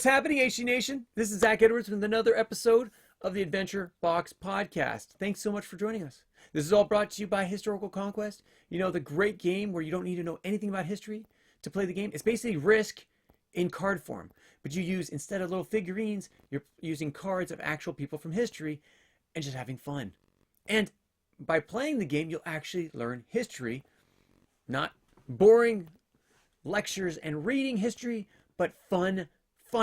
What's happening, HC Nation? This is Zach Edwards with another episode of the Adventure Box Podcast. Thanks so much for joining us. This is all brought to you by Historical Conquest. You know, the great game where you don't need to know anything about history to play the game. It's basically Risk in card form. But you use, instead of little figurines, you're using cards of actual people from history and just having fun. And by playing the game, you'll actually learn history. Not boring lectures and reading history, but fun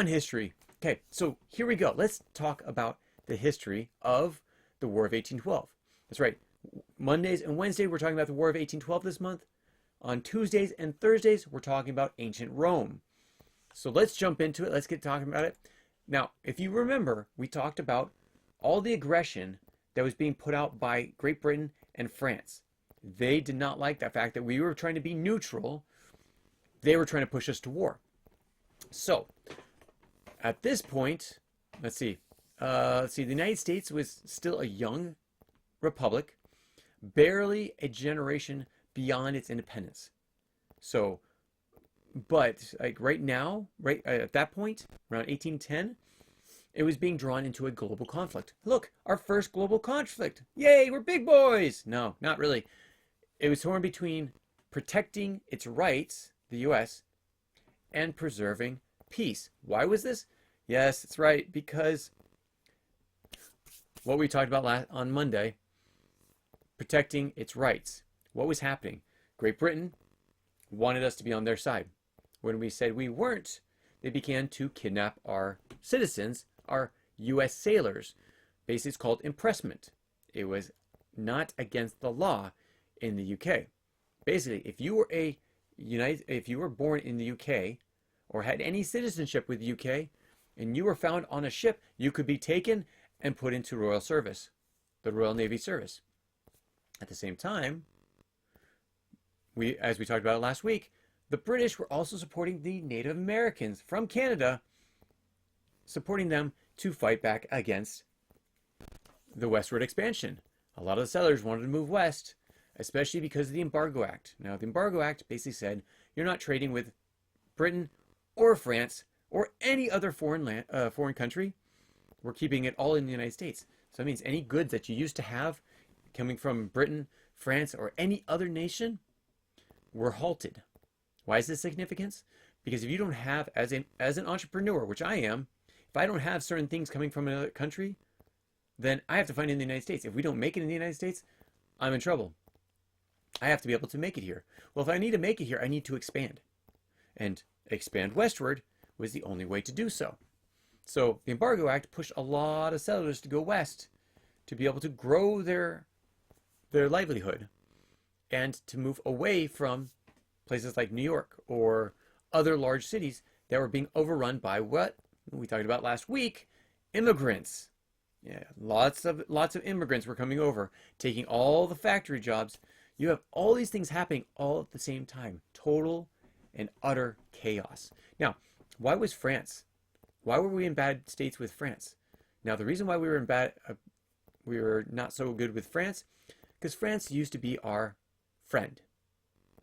history. Okay, so here we go. Let's talk about the history of the War of 1812. That's right. Mondays and Wednesdays, we're talking about the War of 1812 this month. On Tuesdays and Thursdays, we're talking about ancient Rome. So let's jump into it. Let's get talking about it. Now, if you remember, we talked about all the aggression that was being put out by Great Britain and France. They did not like the fact that we were trying to be neutral. They were trying to push us to war. So, at this point, let's see. The United States was still a young republic, barely a generation beyond its independence. So, but like right now, right at that point, around 1810, it was being drawn into a global conflict. Look, our first global conflict. Yay, we're big boys. No, not really. It was torn between protecting its rights, the U.S., and preserving peace. Why was this? Yes, it's right, because what we talked about on Monday, protecting its rights. What was happening? Great Britain wanted us to be on their side. When we said we weren't, they began to kidnap our citizens, our U.S. sailors. Basically, it's called impressment. It was not against the law in the UK. Basically, if you were born in the UK or had any citizenship with the UK and you were found on a ship, you could be taken and put into Royal Service, the Royal Navy Service. At the same time, as we talked about last week, the British were also supporting the Native Americans from Canada, supporting them to fight back against the westward expansion. A lot of the settlers wanted to move west, especially because of the Embargo Act. Now, the Embargo Act basically said you're not trading with Britain or France or any other foreign country. We're keeping it all in the United States. So that means any goods that you used to have coming from Britain, France, or any other nation were halted. Why is this significant? Because if you don't have, as an entrepreneur, which I am, if I don't have certain things coming from another country, then I have to find it in the United States. If we don't make it in the United States, I'm in trouble. I have to be able to make it here. Well, if I need to make it here, I need to expand. And expand westward was the only way to do so. So the Embargo Act pushed a lot of settlers to go west to be able to grow their livelihood and to move away from places like New York or other large cities that were being overrun by what we talked about last week, immigrants. Yeah, lots of immigrants were coming over, taking all the factory jobs. You have all these things happening all at the same time. Total and utter chaos. Now, why was France? Why were we in bad states with France? Now, the reason why we were not so good with France, because France used to be our friend.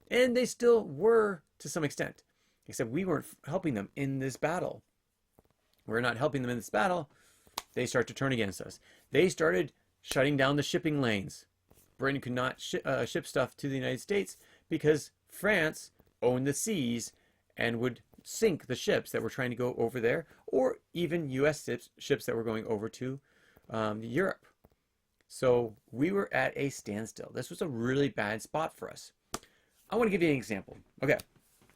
And they still were to some extent, except we weren't helping them in this battle. We're not helping them in this battle. They start to turn against us. They started shutting down the shipping lanes. Britain could not ship stuff to the United States because France owned the seas and would sink the ships that were trying to go over there, or even U.S. ships that were going over to Europe. So we were at a standstill. This was a really bad spot for us. I want to give you an example. Okay,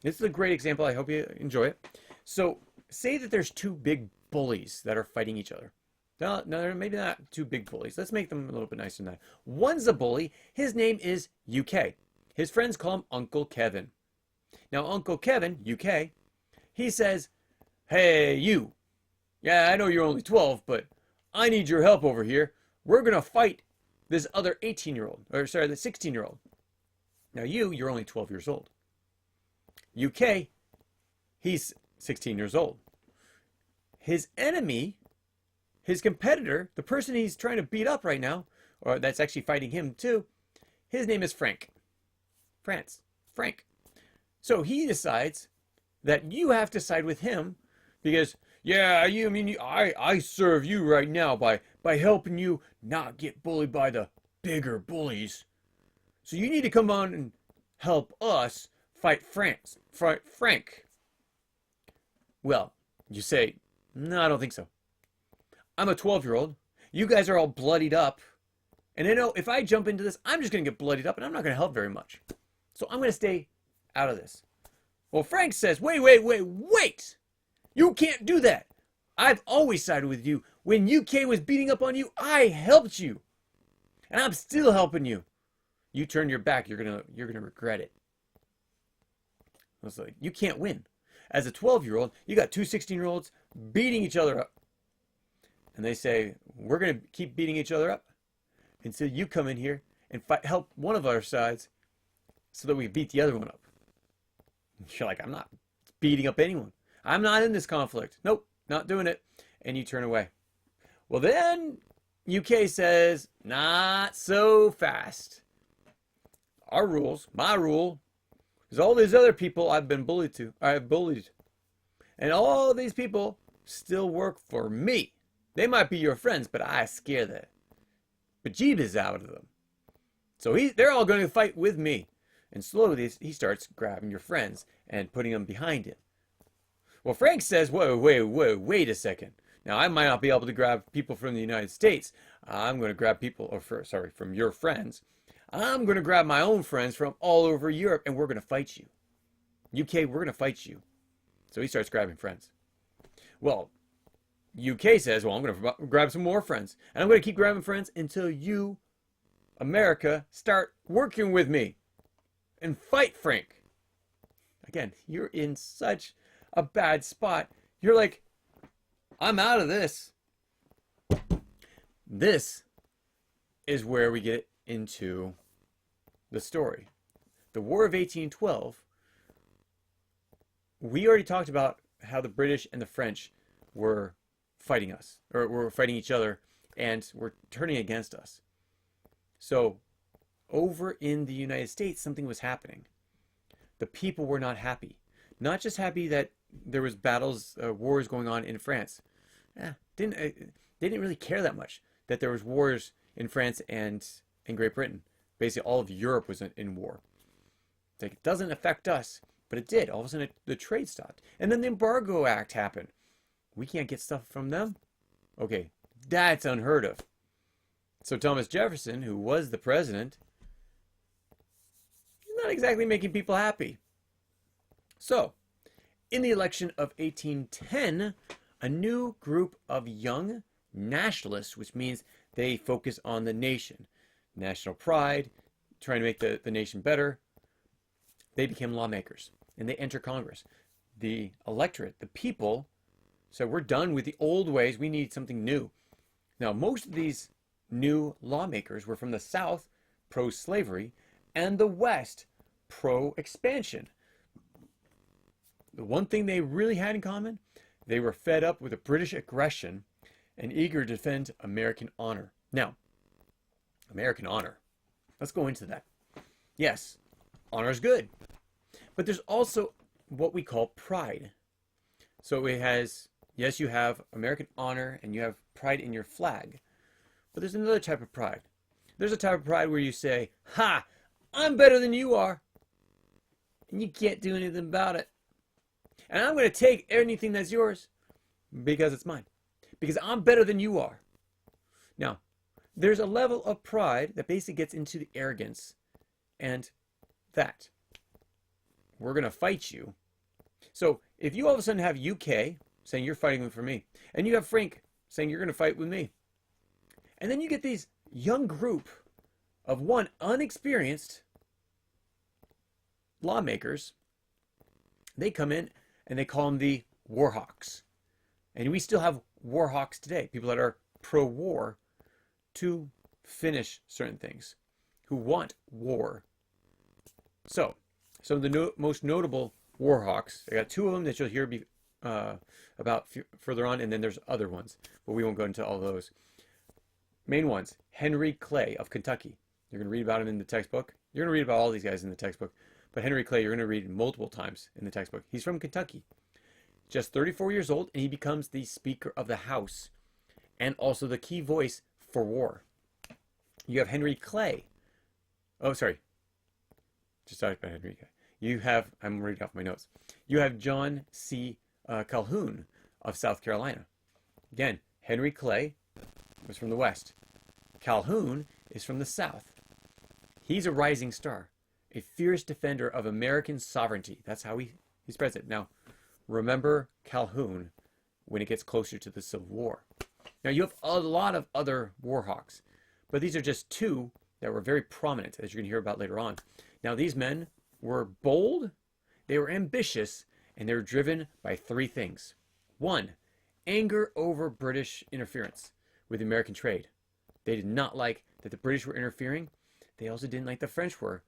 this is a great example. I hope you enjoy it. So say that there's two big bullies that are fighting each other. No, maybe not two big bullies. Let's make them a little bit nicer than that. One's a bully. His name is UK. His friends call him Uncle Kevin. Now, Uncle Kevin, UK, he says, "Hey, you. Yeah, I know you're only 12, but I need your help over here. We're going to fight this other 18-year-old, or sorry, the 16-year-old. Now, you're only 12 years old. UK, he's 16 years old. His enemy, his competitor, the person he's trying to beat up right now, or that's actually fighting him too, his name is Frank. Frank. So he decides that you have to side with him because Yeah, you I mean I serve you right now by helping you not get bullied by the bigger bullies. So you need to come on and help us fight Frank. Well, you say, no, I don't think so. I'm a 12-year-old. You guys are all bloodied up. And I know if I jump into this, I'm just going to get bloodied up and I'm not going to help very much. So I'm going to stay out of this. Well, Frank says, wait. You can't do that. I've always sided with you. When UK was beating up on you, I helped you. And I'm still helping you. You turn your back, you're gonna regret it. I was like, you can't win. As a 12-year-old, you got two 16-year-olds beating each other up. And they say, we're gonna keep beating each other up until you come in here and help one of our sides so that we beat the other one up. You're like, I'm not beating up anyone. I'm not in this conflict. Nope, not doing it. And you turn away. Well, then UK says, not so fast. Our rules, my rule, is all these other people I've bullied. And all these people still work for me. They might be your friends, but I scare the bejeebus out of them. So they're all going to fight with me. And slowly he starts grabbing your friends and putting them behind him. Well, Frank says, whoa, wait a second. Now, I might not be able to grab people from the United States. I'm going to grab people, from your friends. I'm going to grab my own friends from all over Europe, and we're going to fight you. UK, we're going to fight you. So he starts grabbing friends. Well, UK says, well, I'm going to grab some more friends. And I'm going to keep grabbing friends until you, America, start working with me and fight Frank. Again, you're in such a bad spot. You're like, I'm out of this. This is where we get into the story. The War of 1812, we already talked about how the British and the French were fighting us, or were fighting each other, and were turning against us. So, over in the United States, something was happening. The people were not happy. Not just happy that there was battles, wars going on in France. They didn't really care that much that there was wars in France and in Great Britain. Basically, all of Europe was in war. It's like, it doesn't affect us, but it did. All of a sudden, the trade stopped. And then the Embargo Act happened. We can't get stuff from them? Okay, that's unheard of. So Thomas Jefferson, who was the president, he's not exactly making people happy. So, in the election of 1810, a new group of young nationalists, which means they focus on the nation, national pride, trying to make the nation better, they became lawmakers and they enter Congress. The electorate, the people, said, we're done with the old ways, we need something new. Now, most of these new lawmakers were from the South, pro-slavery, and the West, pro-expansion. The one thing they really had in common, they were fed up with the British aggression and eager to defend American honor. Now, American honor. Let's go into that. Yes, honor is good. But there's also what we call pride. So it has, yes, you have American honor and you have pride in your flag. But there's another type of pride. There's a type of pride where you say, ha, I'm better than you are. And you can't do anything about it. And I'm going to take anything that's yours because it's mine. Because I'm better than you are. Now, there's a level of pride that basically gets into the arrogance. And that. We're going to fight you. So if you all of a sudden have UK saying you're fighting for me, and you have Frank saying you're going to fight with me, and then you get these young group of one unexperienced lawmakers, they come in and they call them the war hawks. And we still have war hawks today, people that are pro-war to finish certain things, who want war. So, some of the most notable war hawks, I got two of them that you'll hear about further on, and then there's other ones, but we won't go into all those. Main ones, Henry Clay of Kentucky. You're going to read about him in the textbook. You're going to read about all these guys in the textbook. But Henry Clay, you're going to read multiple times in the textbook. He's from Kentucky. just 34 years old, and he becomes the Speaker of the House and also the key voice for war. You have Henry Clay. Oh, sorry. Just talking about Henry Clay. You have, I'm reading off my notes. You have John C. Calhoun of South Carolina. Again, Henry Clay was from the West. Calhoun is from the South. He's a rising star, a fierce defender of American sovereignty. That's how he spreads it. Now, remember Calhoun when it gets closer to the Civil War. Now, you have a lot of other war hawks, but these are just two that were very prominent, as you're going to hear about later on. Now, these men were bold, they were ambitious, and they were driven by three things. One, anger over British interference with American trade. They did not like that the British were interfering. They also didn't like the French were,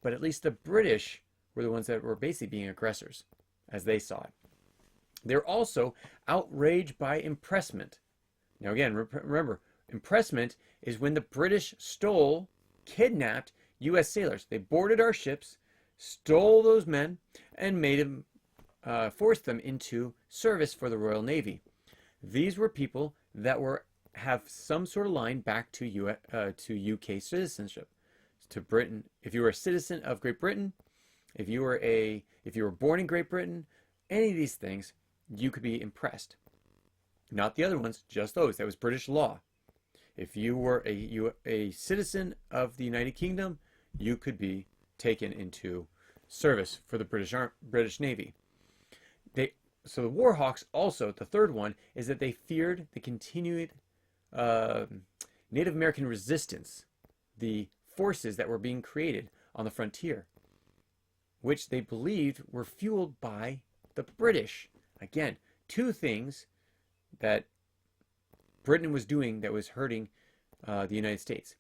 but at least the British were the ones that were basically being aggressors, as they saw it. They're also outraged by impressment. Now again, remember, impressment is when the British stole, kidnapped U.S. sailors. They boarded our ships, stole those men, and made them, forced them into service for the Royal Navy. These were people that have some sort of line back to UK citizenship, to Britain. If you were a citizen of Great Britain, if you were born in Great Britain, any of these things, you could be impressed. Not the other ones, just those. That was British law. If you were a citizen of the United Kingdom, you could be taken into service for the British Navy. So the war hawks also, the third one, is that they feared the continued Native American resistance, the forces that were being created on the frontier, which they believed were fueled by the British. Again, two things that Britain was doing that was hurting the United States.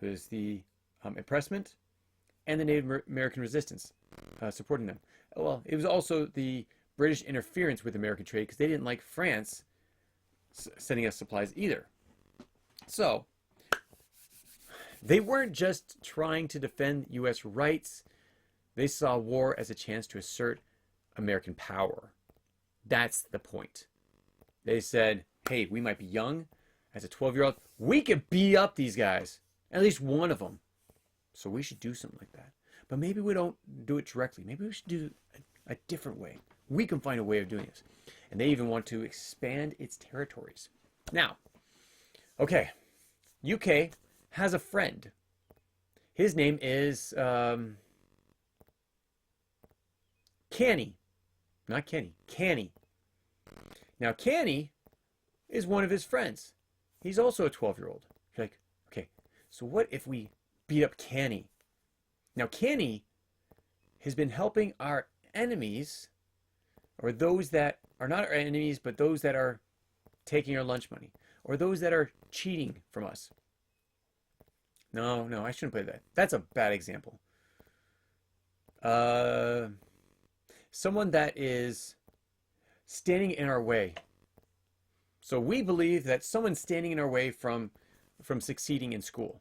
It was the impressment and the Native American resistance supporting them. Well, it was also the British interference with American trade because they didn't like France sending us supplies either. So they weren't just trying to defend U.S. rights. They saw war as a chance to assert American power. That's the point. They said, hey, we might be young. As a 12-year-old, we could beat up these guys, at least one of them. So we should do something like that. But maybe we don't do it directly. Maybe we should do it a different way. We can find a way of doing this. And they even want to expand its territories. Now, okay, UK has a friend. His name is Canny. Not Kenny. Canny. Now, Canny is one of his friends. He's also a 12-year-old. You're like, okay, so what if we beat up Canny? Now, Canny has been helping our enemies, or those that are not our enemies, but those that are taking our lunch money, or those that are cheating from us. No, I shouldn't play that. That's a bad example. Someone that is standing in our way. So we believe that someone's standing in our way from succeeding in school.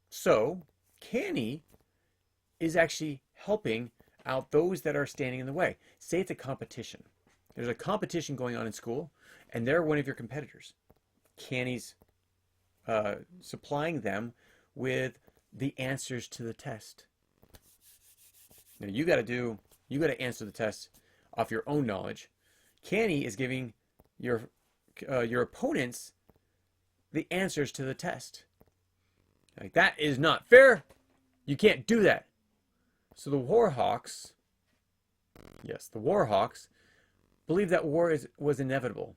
So Canny is actually helping out those that are standing in the way. Say it's a competition. There's a competition going on in school, and they're one of your competitors. Canny's supplying them with the answers to the test. Now you got to answer the test off your own knowledge. Canny is giving your opponents the answers to the test. Like, that is not fair. You can't do that. So the Warhawks, believe that war was inevitable.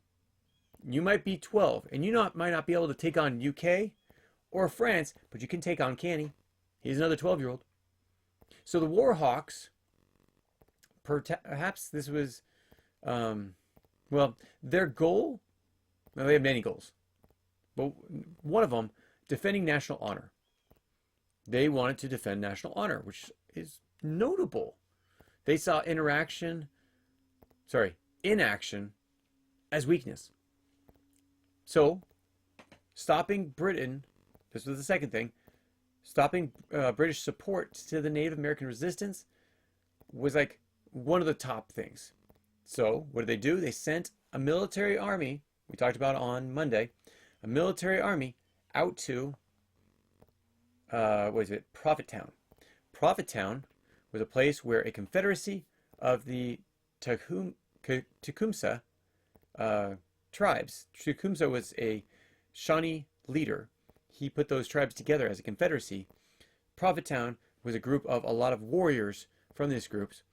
You might be 12, and you might not be able to take on UK or France, but you can take on Canny. He's another 12-year-old. So the Warhawks, perhaps this was, their goal, well, they have many goals, but one of them, defending national honor. They wanted to defend national honor, which is notable. They saw inaction as weakness. So, stopping Britain, this was the second thing, stopping British support to the Native American resistance was like one of the top things. So what did they do? They sent a military army, we talked about on Monday, a military army out to, Prophet Town. Prophet Town was a place where a confederacy of the Tecumseh tribes. Tecumseh was a Shawnee leader. He put those tribes together as a confederacy. Prophet Town was a group of a lot of warriors from these groups.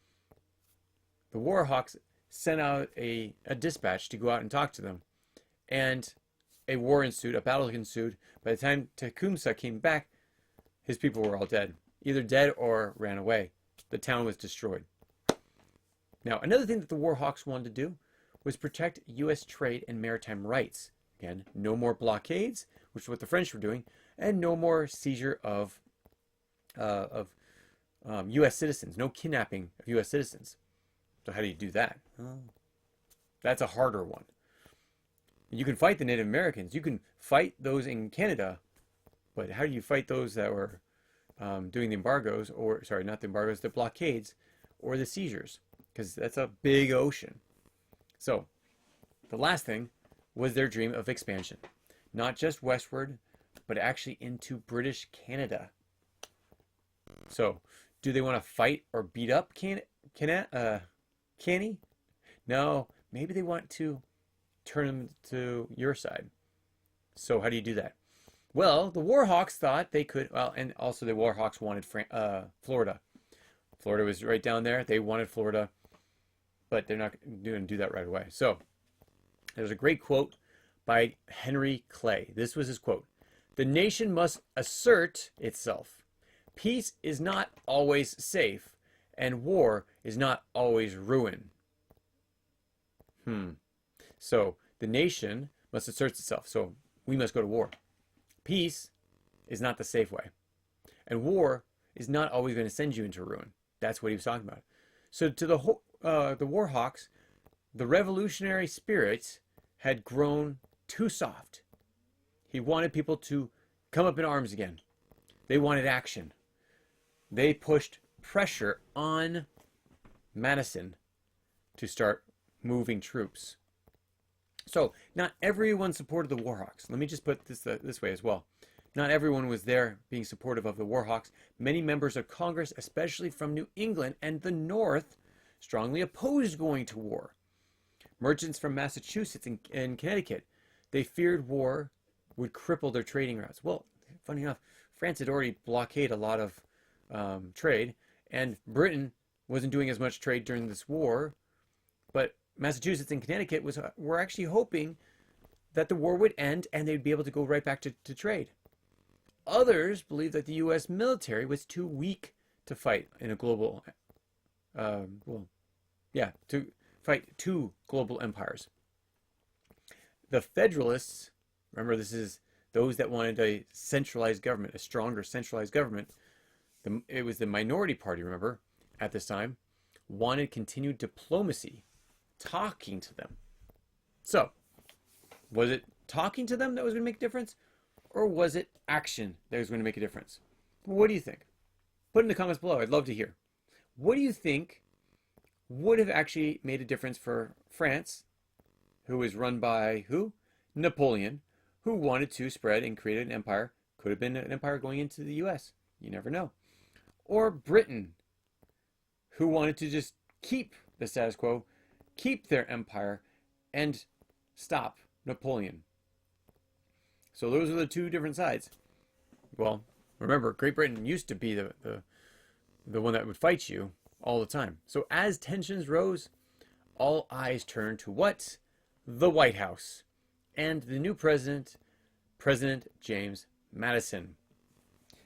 The Warhawks sent out a dispatch to go out and talk to them. And a war ensued, a battle ensued. By the time Tecumseh came back, his people were all dead. Either dead or ran away. The town was destroyed. Now, another thing that the Warhawks wanted to do was protect U.S. trade and maritime rights. Again, no more blockades, which is what the French were doing, and no more seizure of U.S. citizens. No kidnapping of U.S. citizens. So how do you do that? That's a harder one. You can fight the Native Americans. You can fight those in Canada, but how do you fight those that were doing the embargoes, or sorry, not the embargoes, the blockades or the seizures? Because that's a big ocean. So the last thing was their dream of expansion, not just westward, but actually into British Canada. So do they want to fight or beat up Canny? No, maybe they want to turn them to your side. So how do you do that? Well, the Warhawks thought they could, well, and also the Warhawks wanted Florida. Florida was right down there. They wanted Florida, but they're not going to do that right away. So there's a great quote by Henry Clay. This was his quote. "The nation must assert itself. Peace is not always safe, and war is not always ruin." So the nation must assert itself. So we must go to war. Peace is not the safe way. And war is not always going to send you into ruin. That's what he was talking about. So to the Warhawks, the revolutionary spirit had grown too soft. He wanted people to come up in arms again. They wanted action. They pushed pressure on Madison to start moving troops. So not everyone supported the Warhawks. Let me just put this way as well. Not everyone was there being supportive of the Warhawks. Many members of Congress, especially from New England and the North, strongly opposed going to war. Merchants from Massachusetts and Connecticut, they feared war would cripple their trading routes. Well, funny enough, France had already blockaded a lot of trade, and Britain wasn't doing as much trade during this war, but Massachusetts and Connecticut were actually hoping that the war would end and they'd be able to go right back to trade. Others believed that the U.S. military was too weak to fight in a global, to fight two global empires. The Federalists, remember this is those that wanted a centralized government, a stronger centralized government. It was the minority party, remember, at this time, wanted continued diplomacy, talking to them. So, was it talking to them that was going to make a difference? Or was it action that was going to make a difference? What do you think? Put in the comments below. I'd love to hear. What do you think would have actually made a difference for France, who was run by who? Napoleon, who wanted to spread and create an empire. Could have been an empire going into the U.S. You never know. Or Britain, who wanted to just keep the status quo, keep their empire, and stop Napoleon. So those are the two different sides. Well, remember, Great Britain used to be the one that would fight you all the time. So as tensions rose, all eyes turned to what? The White House. And the new president, President James Madison.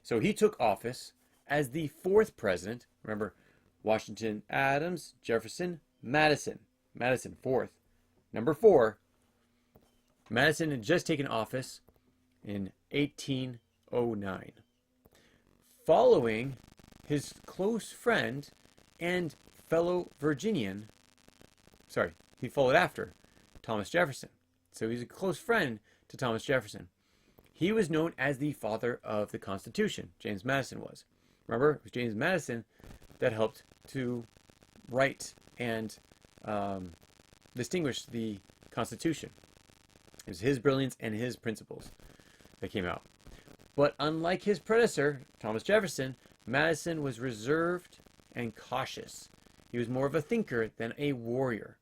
So he took office as the fourth president. Remember, Washington, Adams, Jefferson, Madison. Madison, fourth. Number 4, Madison had just taken office in 1809. Following his close friend and fellow Virginian, he followed after Thomas Jefferson. So he's a close friend to Thomas Jefferson. He was known as the father of the Constitution. James Madison was. Remember, it was James Madison that helped to write and distinguish the Constitution. It was his brilliance and his principles that came out. But unlike his predecessor, Thomas Jefferson, Madison was reserved and cautious. He was more of a thinker than a warrior.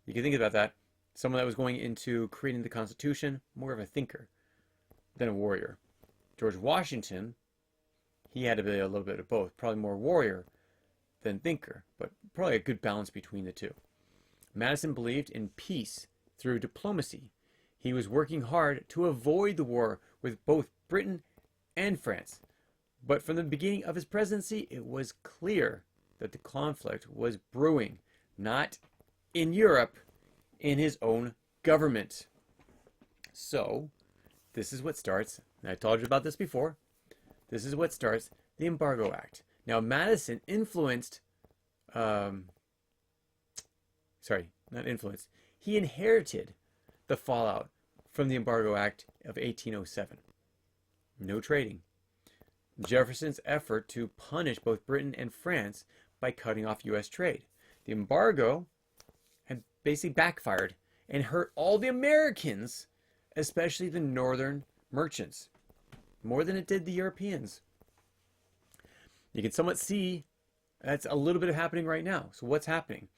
You can think about that. Someone that was going into creating the Constitution, more of a thinker than a warrior. George Washington, he had to be a little bit of both. Probably more warrior than thinker, but probably a good balance between the two. Madison believed in peace through diplomacy. He was working hard to avoid the war with both Britain and France. But from the beginning of his presidency, it was clear that the conflict was brewing, not in Europe, in his own government. So, this is what starts, and I told you about this before, this is what starts the Embargo Act. Now, Madison influenced, he inherited the fallout from the Embargo Act of 1807. No trading. Jefferson's effort to punish both Britain and France by cutting off U.S. trade. The embargo had basically backfired and hurt all the Americans, especially the northern merchants, more than it did the Europeans. You can somewhat see that's a little bit of happening right now. So what's happening?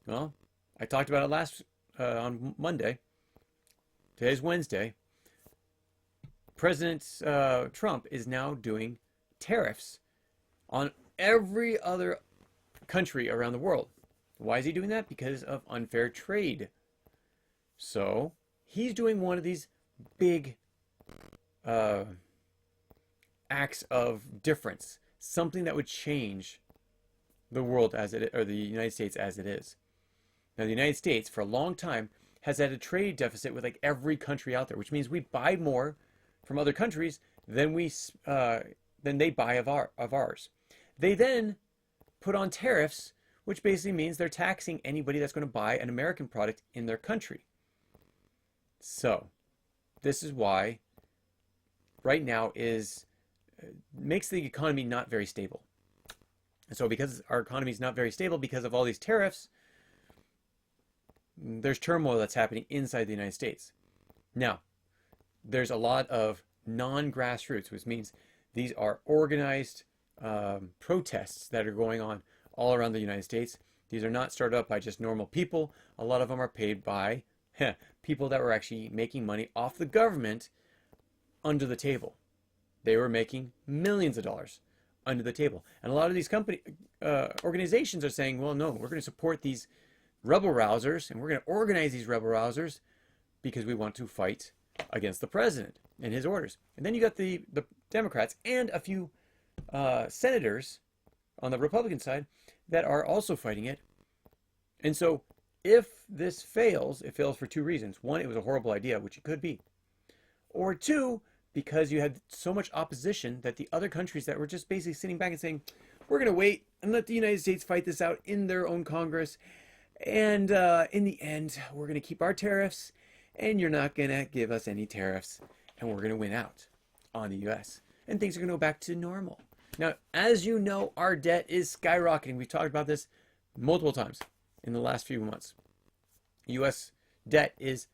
Well, I talked about it on Monday. Today's Wednesday. President Trump is now doing tariffs on every other country around the world. Why is he doing that? Because of unfair trade. So he's doing one of these big acts of difference, something that would change the world as it, or the United States as it is. Now, the United States, for a long time, has had a trade deficit with like every country out there, which means we buy more from other countries than they buy of ours. They then put on tariffs, which basically means they're taxing anybody that's going to buy an American product in their country. So, this is why right now makes the economy not very stable. And so because our economy is not very stable because of all these tariffs, there's turmoil that's happening inside the United States. Now, there's a lot of non-grassroots, which means these are organized protests that are going on all around the United States. These are not started up by just normal people. A lot of them are paid by people that were actually making money off the government under the table. They were making millions of dollars under the table. And a lot of these organizations are saying, well, no, we're going to support these rebel rousers, and we're going to organize these rebel rousers because we want to fight against the president and his orders. And then you got the Democrats and a few senators on the Republican side that are also fighting it. And so if this fails, it fails for two reasons. One, it was a horrible idea, which it could be. Or two, because you had so much opposition that the other countries that were just basically sitting back and saying, we're going to wait and let the United States fight this out in their own Congress. And in the end, we're going to keep our tariffs, and you're not going to give us any tariffs, and we're going to win out on the U.S. And things are going to go back to normal. Now, as you know, our debt is skyrocketing. We've talked about this multiple times in the last few months. U.S. debt is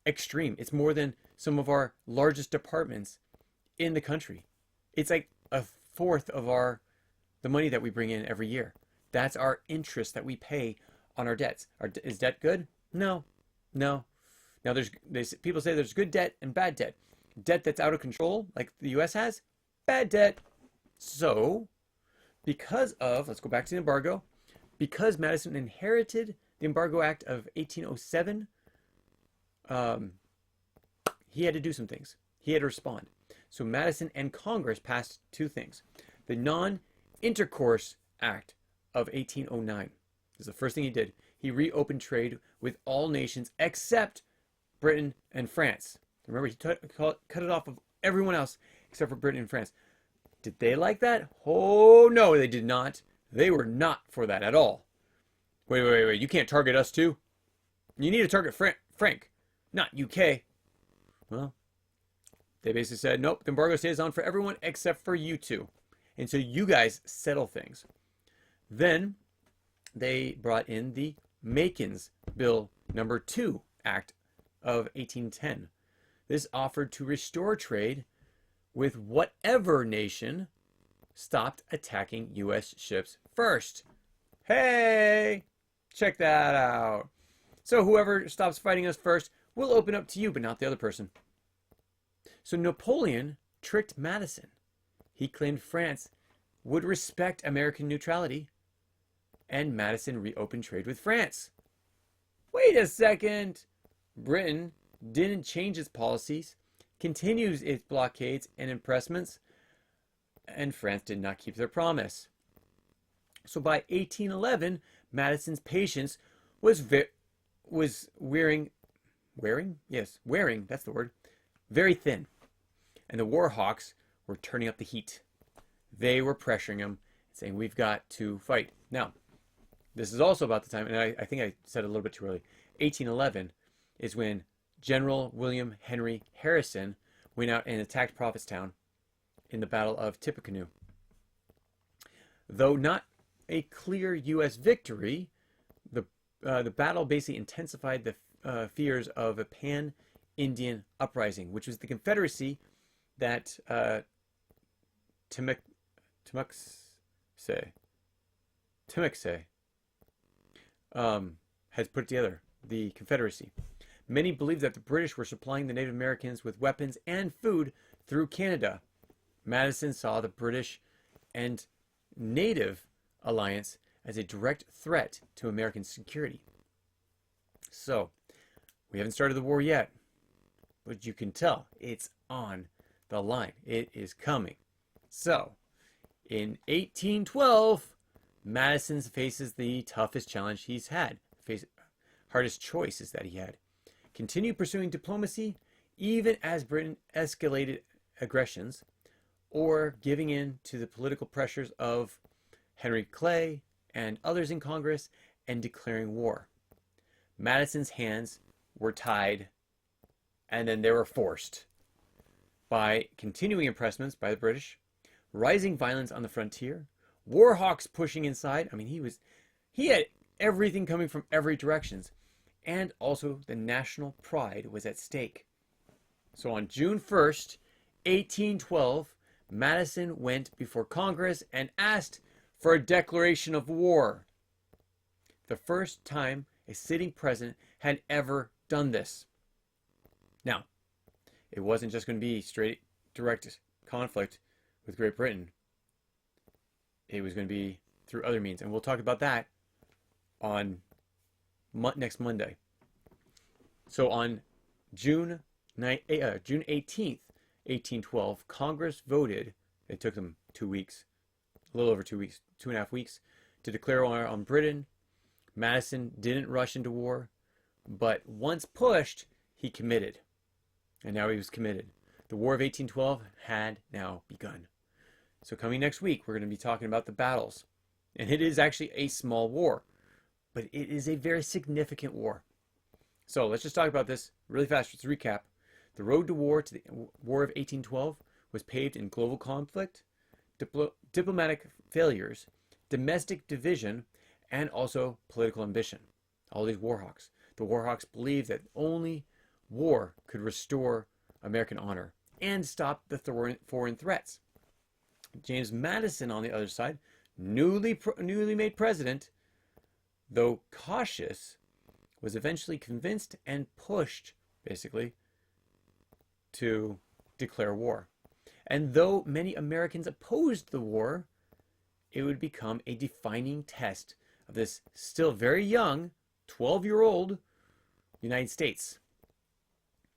extreme. It's more than some of our largest departments in the country. It's like a fourth of the money that we bring in every year. That's our interest that we pay on our debts. Is debt good? No. Now, people say there's good debt and bad debt. Debt that's out of control, like the U.S. has, bad debt. So, let's go back to the embargo, because Madison inherited the Embargo Act of 1807, he had to do some things. He had to respond. So Madison and Congress passed two things. The Non-Intercourse Act of 1809. This is the first thing he did. He reopened trade with all nations except Britain and France. Remember, he cut it off of everyone else except for Britain and France. Did they like that? Oh, no, they did not. They were not for that at all. Wait. You can't target us too? You need to target Frank, not UK. Well, they basically said, nope, the embargo stays on for everyone except for you two. And so you guys settle things. Then they brought in the Macon's Bill Number 2 Act of 1810. This offered to restore trade with whatever nation stopped attacking U.S. ships first. Hey, check that out. So whoever stops fighting us first, we'll open up to you, but not the other person. So Napoleon tricked Madison. He claimed France would respect American neutrality, and Madison reopened trade with France. Wait a second. Britain didn't change its policies, continues its blockades and impressments, and France did not keep their promise. So by 1811, Madison's patience was wearing, that's the word, very thin. And the war hawks were turning up the heat. They were pressuring him, saying, we've got to fight. Now, this is also about the time, and I think I said it a little bit too early, 1811 is when General William Henry Harrison went out and attacked Prophetstown in the Battle of Tippecanoe. Though not a clear U.S. victory, the battle basically intensified the fears of a pan-Indian uprising, which was the Confederacy that Tecumseh has put together, the Confederacy. Many believed that the British were supplying the Native Americans with weapons and food through Canada. Madison saw the British and Native alliance as a direct threat to American security. So, we haven't started the war yet, but you can tell it's on the line. It is coming. So, in 1812, Madison faces the toughest challenge he's had, hardest choices that he had. Continue pursuing diplomacy, even as Britain escalated aggressions, or giving in to the political pressures of Henry Clay and others in Congress and declaring war. Madison's hands were tied, and then they were forced by continuing impressments by the British, rising violence on the frontier, war hawks pushing inside. I mean, he had everything coming from every direction, and also the national pride was at stake. So on June 1st, 1812, Madison went before Congress and asked for a declaration of war. The first time a sitting president had ever done this. Now, it wasn't just going to be straight, direct conflict with Great Britain. It was going to be through other means, and we'll talk about that on next Monday. So on June 18th, 1812, Congress voted, it took them 2 weeks, a little over 2 weeks, 2.5 weeks, to declare war on Britain. Madison didn't rush into war, but once pushed, he committed. And now he was committed. The War of 1812 had now begun. So coming next week, we're going to be talking about the battles. And it is actually a small war, but it is a very significant war. So let's just talk about this really fast. Just to recap. The road to war, to the War of 1812, was paved in global conflict, diplomatic failures, domestic division, and also political ambition. All these war hawks. The war hawks believed that only war could restore American honor and stop the foreign threats. James Madison, on the other side, newly made president, though cautious, was eventually convinced and pushed, basically, to declare war. And though many Americans opposed the war, it would become a defining test of this still very young 12-year-old United States.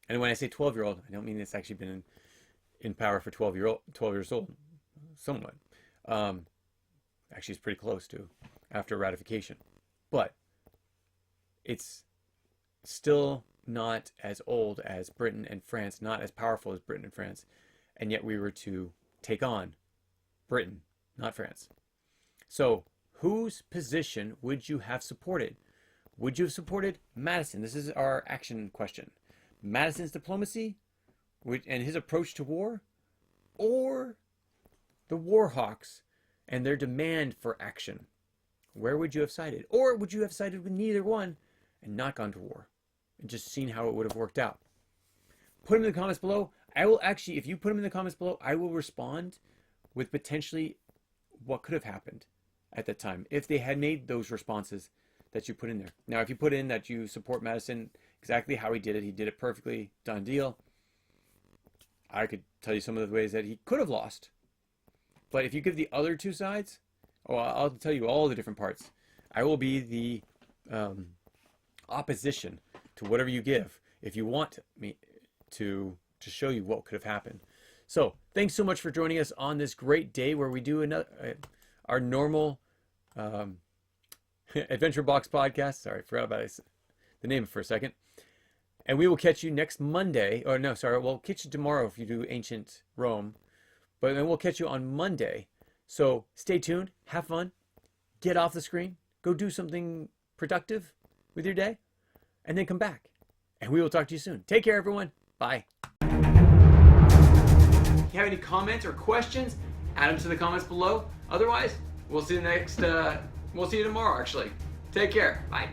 And when I say 12-year-old, I don't mean it's actually been in power for 12 years old, somewhat. Actually, it's pretty close to after ratification. But it's still not as old as Britain and France, not as powerful as Britain and France. And yet we were to take on Britain, not France. So whose position would you have supported? Would you have supported Madison? This is our action question. Madison's diplomacy and his approach to war, or the war hawks and their demand for action? where would you have sided? Or would you have sided with neither one and not gone to war and just seen how it would have worked out? Put them in the comments below. I will actually, if you put them in the comments below, I will respond with potentially what could have happened at that time if they had made those responses that you put in there. Now, if you put in that you support Madison exactly how he did it perfectly, done deal, I could tell you some of the ways that he could have lost. But if you give the other two sides, I'll tell you all the different parts. I will be the opposition to whatever you give if you want me to show you what could have happened. So thanks so much for joining us on this great day where we do our normal Adventure Box podcast. Sorry, forgot about the name for a second. And we will catch you next Monday. Or no, sorry, we'll catch you tomorrow if you do Ancient Rome. But then we'll catch you on Monday. So stay tuned, have fun, get off the screen, go do something productive with your day, and then come back. And we will talk to you soon. Take care, everyone. Bye. If you have any comments or questions, add them to the comments below. Otherwise, we'll see you tomorrow, actually. Take care. Bye.